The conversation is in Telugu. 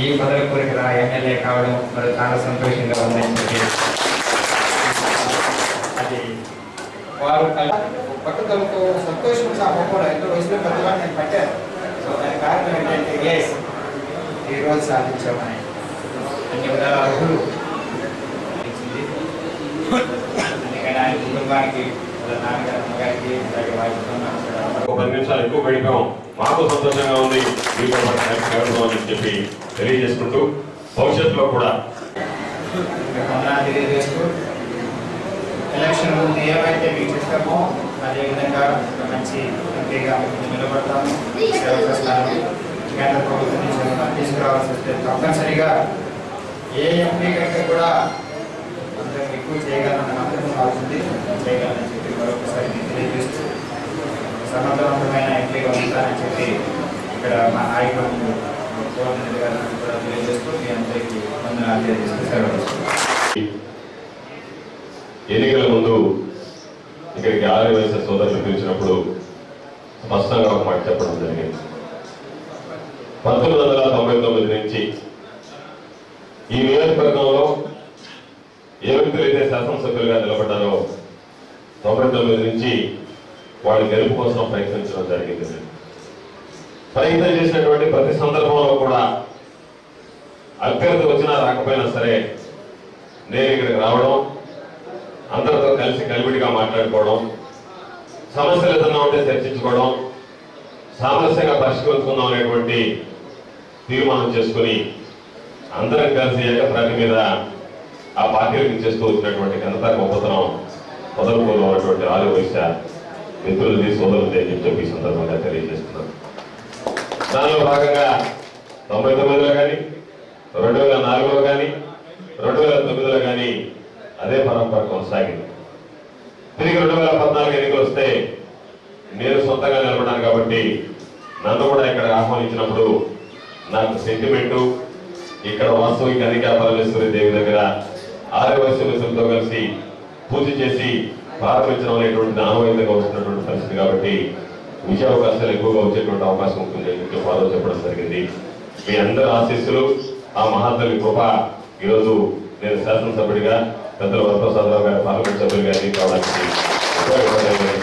ఈ పదవి కోరిక ఎమ్మెల్యే కావడం మరి చాలా సంతోషంగా ఉందని చెప్పి అది వారు పట్టుదలతో సంతోషంగా కూడా ఎంతో వయసులో పెద్దవాళ్ళు నేను పట్టాను. సో దాని కారణం ఏంటంటే ఈరోజు సాధించామని అన్ని విధాల అర్హులు అందుకని ఆయన కుటుంబానికి నాన్నగారు అమ్మగారికి ఒక 10 నిమిషాలు ఎక్కువ గడిపాం. మాకు సంతోషంగా ఉంది మీతో అని చెప్పి తెలియజేసుకుంటూ భవిష్యత్తులో కూడా తెలియజేస్తూ ఎలక్షన్ ముందు ఏమైతే మీకు చెప్పామో అదేవిధంగా మంచి ఎంపీగా నిలబడతాము. సేవ చేస్తాను. కేంద్ర ప్రభుత్వం నుంచి తీసుకురావాల్సి వస్తే తప్పనిసరిగా ఏ ఎంపీ కంటే కూడా అంత ఎక్కువ చేయగలనన్న నమ్మకం అవుతుంది. చేయగలనని చెప్పి మరొకసారి నేను తెలియజేస్తూ సమర్థవంతమైన ఎంపీగా ఉంటానని చెప్పి ఇక్కడ మా నాయకులు గవర్నమెంట్ గారిని కూడా తెలియజేస్తూ మీ అందరికీ వందనాలు తెలియజేస్తూ సెలవు. ఎన్నికల ముందు ఇక్కడికి ఆర్యవైశ్య సోదరులు పిలిచినప్పుడు స్పష్టంగా ఒక మాట చెప్పడం జరిగింది. 1999 నుంచి ఈ నియోజకవర్గంలో ఏ వ్యక్తులైతే శాసనసభ్యులుగా నిలబడ్డారో 99 నుంచి వాళ్ళ గెలుపు కోసం ప్రయత్నించడం జరిగింది. ప్రయత్నం చేసినటువంటి ప్రతి సందర్భంలో కూడా అభ్యర్థి వచ్చినా రాకపోయినా సరే నేను ఇక్కడికి రావడం, అందరితో కలిసి కలివిడిగా మాట్లాడుకోవడం, సమస్యలు ఏదన్నా ఉంటే చర్చించుకోవడం, సామరస్యంగా పరిష్కరించుకుందాం అనేటువంటి తీర్మానం చేసుకుని అందరం కలిసి ఏకప్రాటి మీద ఆ పార్టీలకు చేస్తూ వచ్చినటువంటి ఘనత గొప్పతనం మొదలుకోలో ఉన్నటువంటి ఆర్యవైశ్య మిత్రులది సోదరులది అని చెప్పి ఈ సందర్భంగా తెలియజేస్తున్నాను. దానిలో భాగంగా 99లో కానీ 2004లో కానీ 2009లో కానీ అదే పరంపర కొనసాగింది. తిరిగి 2014 ఎన్నికలు వస్తే నేను సొంతంగా నిలబడ్డాను కాబట్టి నన్ను కూడా ఇక్కడ ఆహ్వానించినప్పుడు నాకు సెంటిమెంటు ఇక్కడ వాస్తవిక కనికా పరమేశ్వరి దేవి దగ్గర ఆర్యవైశ్య మిత్రులతో కలిసి పూజ చేసి ప్రారంభించడం అనేటువంటి ఆనవాయితీగా వస్తున్నటువంటి పరిస్థితి కాబట్టి విజయ అవకాశాలు ఎక్కువగా వచ్చేటువంటి అవకాశం ఉంటుంది అని చెప్పి చెప్పడం జరిగింది. మీ అందరి ఆశీస్సులు, ఆ మహాతల్లి కృప ఈరోజు నేను శాసనసభ్యుడిగా పెద్దల వరప్రసాదరావు గారి పార్లమెంట్ సభ్యులుగా ఎన్నిక కావడానికి ఉపయోగపడాలని